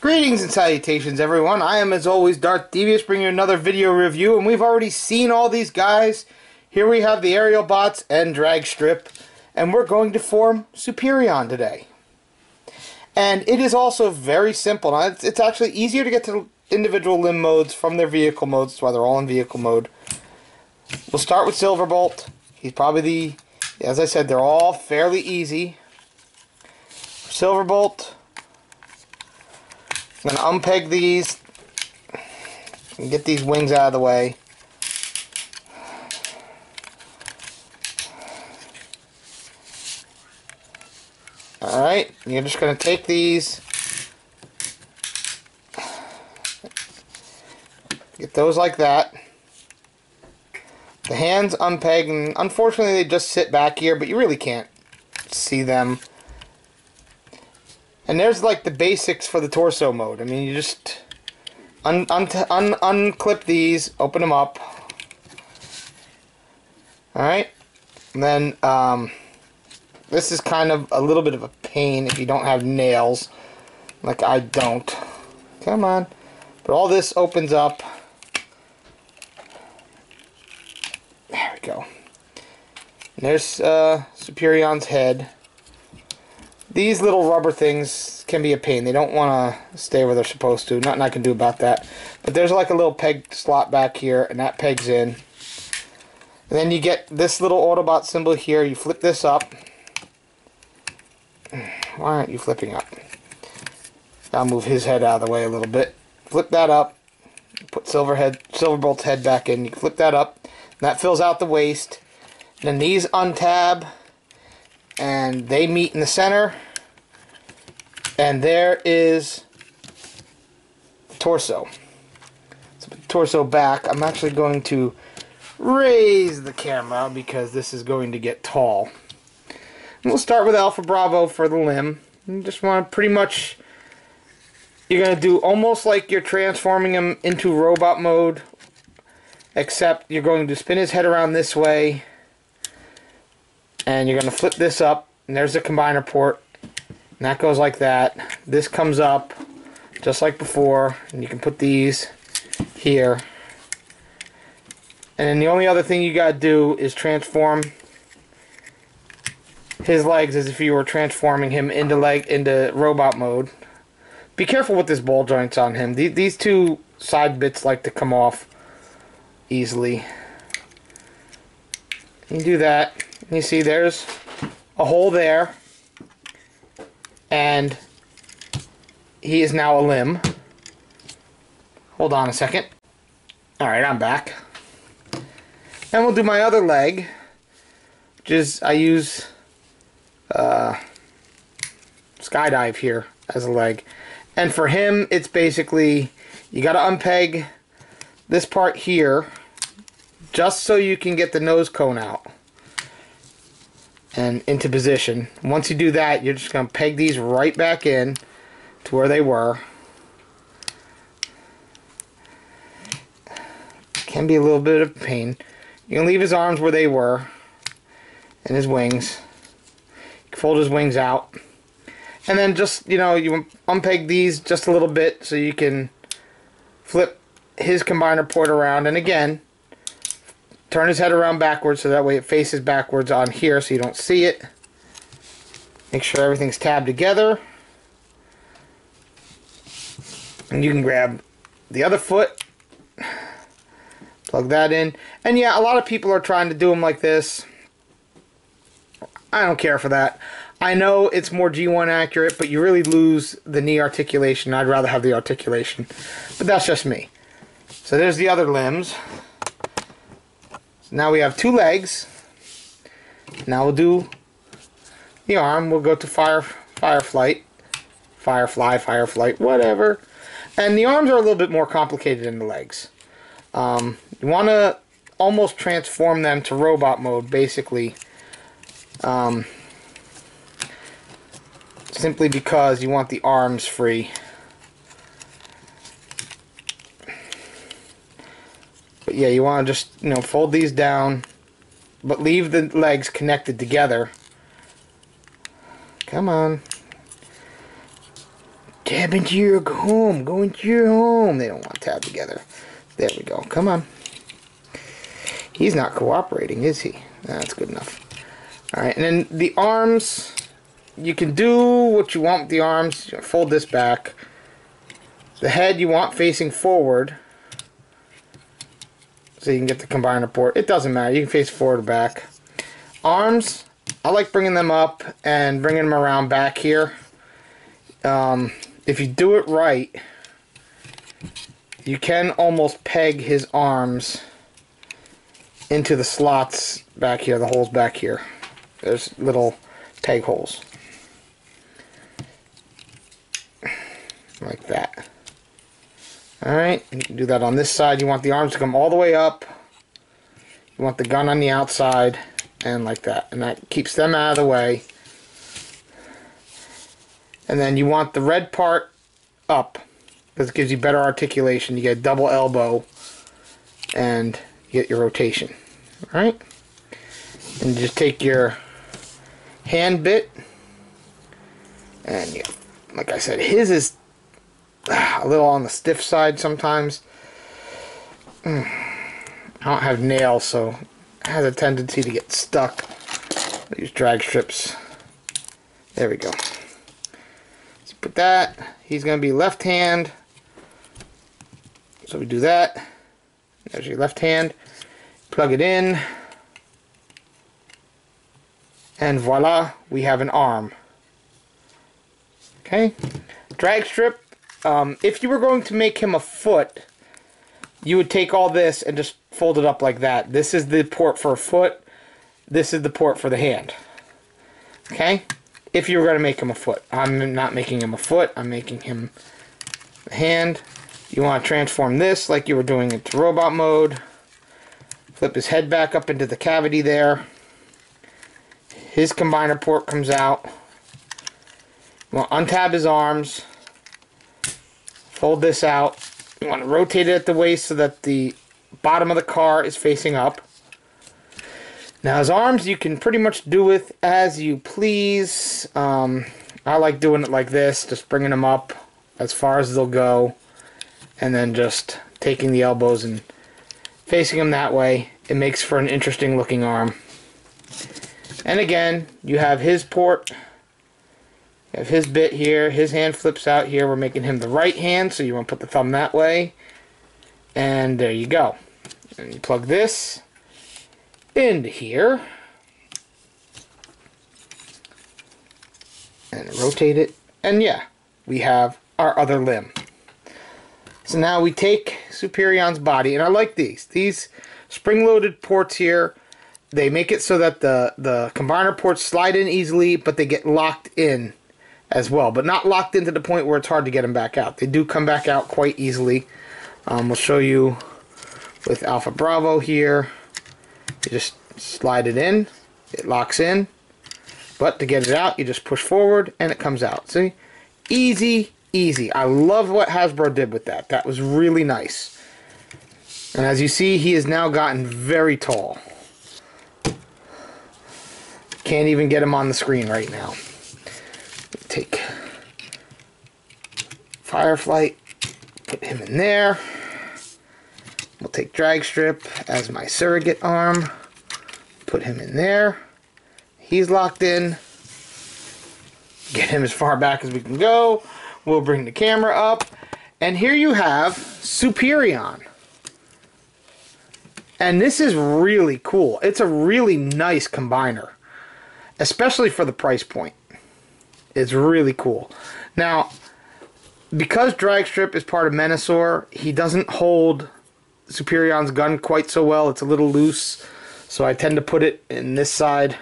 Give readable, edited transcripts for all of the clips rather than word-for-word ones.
Greetings and salutations, everyone. I am, as always, Darth Devious, bringing you another video review, and we've already seen all these guys. Here we have the aerial bots and drag strip, and we're going to form Superion today. And it is also very simple. Now, it's actually easier to get to individual limb modes from their vehicle modes. That's why they're all in vehicle mode. We'll start with Silverbolt. He's probably the, as I said, they're all fairly easy. Silverbolt. I'm going to unpeg these and get these wings out of the way. Alright, you're just going to take these, get those like that. The hands unpeg, and unfortunately they just sit back here, but you really can't see them. And there's like the basics for the torso mode. I mean, you just unclip these, open them up. Alright, and then this is kind of a little bit of a pain if you don't have nails, like I don't. Come on. But all this opens up. There we go. And there's Superion's head. These little rubber things can be a pain. They don't want to stay where they're supposed to. Nothing I can do about that. But there's like a little peg slot back here, and that pegs in. And then you get this little Autobot symbol here. You flip this up. Why aren't you flipping up? I'll move his head out of the way a little bit. Flip that up. Put Silverbolt's head back in. You flip that up. And that fills out the waist. And then these untab. And they meet in the center. And there is the torso. So put the torso back. I'm actually going to raise the camera because this is going to get tall. And we'll start with Alpha Bravo for the limb. You just want to pretty much, you're going to do almost like you're transforming him into robot mode, except you're going to spin his head around this way, and you're going to flip this up, and there's the combiner port, and that goes like that. This comes up just like before, and you can put these here. And then the only other thing you got to do is transform his legs as if you were transforming him into robot mode. Be careful with this ball joints on him. These two side bits like to come off easily. You do that, and you see there's a hole there, and he is now a limb. Hold on a second. Alright, I'm back. And we'll do my other leg, which is, I use skydive here as a leg. And for him, it's basically, you got to unpeg this part here just so you can get the nose cone out and into position. Once you do that, you're just going to peg these right back in to where they were. Can be a little bit of pain. You can leave his arms where they were and his wings. Fold his wings out, and then just, you know, you unpeg these just a little bit so you can flip his combiner port around, and again turn his head around backwards so that way it faces backwards on here so you don't see it. Make sure everything's tabbed together, and you can grab the other foot, plug that in. And yeah, a lot of people are trying to do them like this. I don't care for that. I know it's more G1 accurate, but you really lose the knee articulation. I'd rather have the articulation. But that's just me. So there's the other limbs. So now we have two legs. Now we'll do the arm. We'll go to Firefly, whatever. And the arms are a little bit more complicated than the legs. You want to almost transform them to robot mode, basically. Simply because you want the arms free. But yeah, you want to just, you know, fold these down, but leave the legs connected together. Come on. Tab into your home. Go into your home. They don't want tab together. There we go. Come on. He's not cooperating, is he? That's good enough. Alright, and then the arms, you can do what you want with the arms. Fold this back. The head you want facing forward, so you can get the combiner port. It doesn't matter. You can face forward or back. Arms, I like bringing them up and bringing them around back here. If you do it right, you can almost peg his arms into the slots back here, the holes back here. There's little peg holes. Like that. Alright, you can do that on this side. You want the arms to come all the way up. You want the gun on the outside, and like that. And that keeps them out of the way. And then you want the red part up, because it gives you better articulation. You get a double elbow, and you get your rotation. Alright? And just take your hand bit, and yeah, like I said, his is a little on the stiff side sometimes. I don't have nails, so it has a tendency to get stuck. I use drag strips. There we go. So put that. He's going to be left hand. So we do that. There's your left hand. Plug it in. And voila, we have an arm. Okay. Drag strip. If you were going to make him a foot, you would take all this and just fold it up like that. This is the port for a foot. This is the port for the hand. Okay? If you were going to make him a foot. I'm not making him a foot. I'm making him a hand. You want to transform this like you were doing into robot mode. Flip his head back up into the cavity there. His combiner port comes out. You want to untab his arms. Fold this out. You want to rotate it at the waist so that the bottom of the car is facing up. Now his arms you can pretty much do with as you please. I like doing it like this, just bringing them up as far as they'll go, and then just taking the elbows and facing them that way. It makes for an interesting looking arm. And again, you have his port. You have his bit here. His hand flips out here. We're making him the right hand, so you want to put the thumb that way. And there you go. And you plug this into here. And rotate it. And yeah, we have our other limb. So now we take Superion's body, and I like these. These spring-loaded ports here, they make it so that the combiner ports slide in easily, but they get locked in as well, but not locked into the point where it's hard to get them back out. They do come back out quite easily. We'll show you with Alpha Bravo here. You just slide it in, it locks in, but to get it out, you just push forward and it comes out. See? Easy, easy. I love what Hasbro did with that. That was really nice. And as you see, he has now gotten very tall. Can't even get him on the screen right now. Take Fireflight, put him in there. We'll take Drag Strip as my surrogate arm, put him in there. He's locked in. Get him as far back as we can go. We'll bring the camera up, and here you have Superion. And this is really cool. It's a really nice combiner, especially for the price point. It's really cool. Now, because Drag Strip is part of Menasor, he doesn't hold Superion's gun quite so well. It's a little loose, so I tend to put it in this side.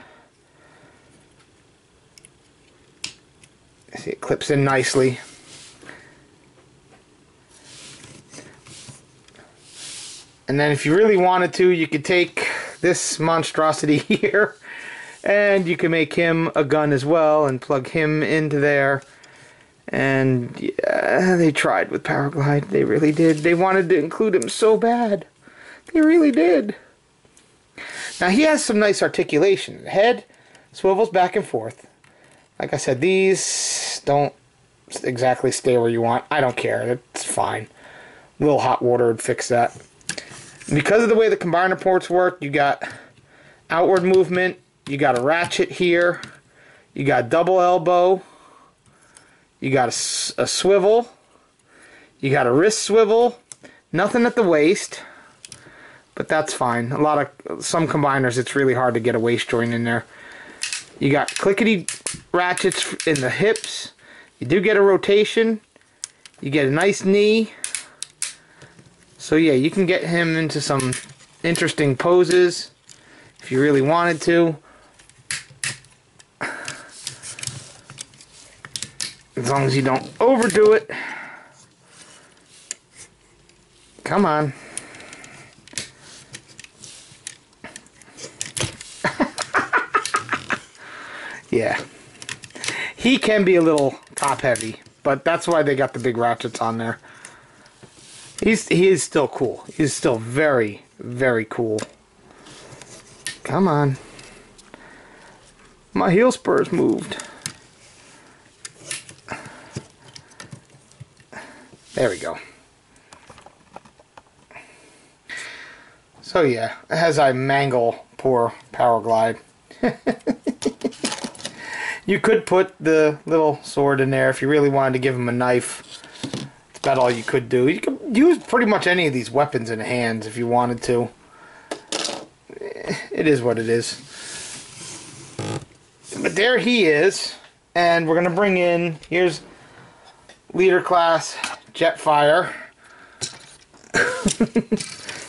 See, it clips in nicely. And then if you really wanted to, you could take this monstrosity here, and you can make him a gun as well and plug him into there. And yeah, they tried with Powerglide. They really did. They wanted to include him so bad. They really did. Now he has some nice articulation. The head swivels back and forth. Like I said, these don't exactly stay where you want. I don't care. It's fine. A little hot water would fix that. Because of the way the combiner ports work, you got outward movement, you got a ratchet here, you got double elbow, you got a swivel, you got a wrist swivel, nothing at the waist, but that's fine. Some combiners, it's really hard to get a waist joint in there. You got clickety ratchets in the hips, you do get a rotation, you get a nice knee. So yeah, you can get him into some interesting poses if you really wanted to. As long as you don't overdo it. Come on. Yeah. He can be a little top heavy, but that's why they got the big ratchets on there. He is still cool. He's still very, very cool. Come on. My heel spurs moved. There we go. So yeah, as I mangle poor Powerglide. You could put the little sword in there if you really wanted to give him a knife. That's about all you could do. You could use pretty much any of these weapons in hands if you wanted to. It is what it is. But there he is. And we're going to bring in, here's leader class Jetfire.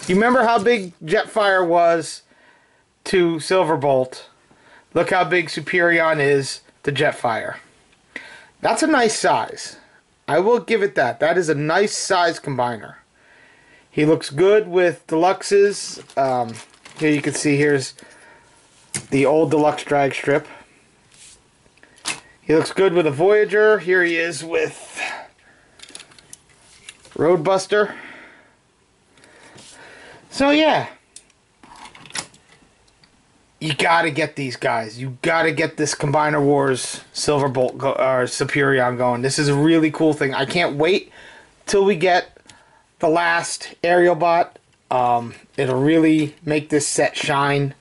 You remember how big Jetfire was to Silverbolt? Look how big Superion is to Jetfire. That's a nice size. I will give it that. That is a nice size combiner. He looks good with Deluxes. Here you can see, here's the old Deluxe drag strip. He looks good with a Voyager. Here he is with Roadbuster. So yeah, you gotta get these guys. You gotta get this Combiner Wars Silverbolt or Superion going. This is a really cool thing. I can't wait till we get the last aerial bot. It'll really make this set shine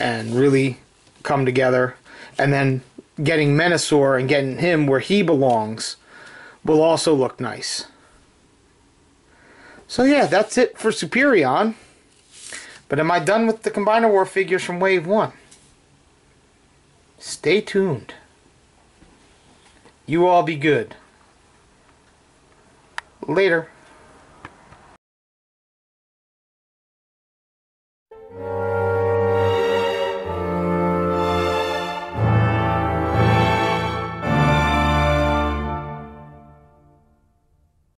and really come together. And then getting Menasor and getting him where he belongs will also look nice. So yeah, that's it for Superion. But am I done with the Combiner War figures from Wave 1? Stay tuned. You all be good. Later.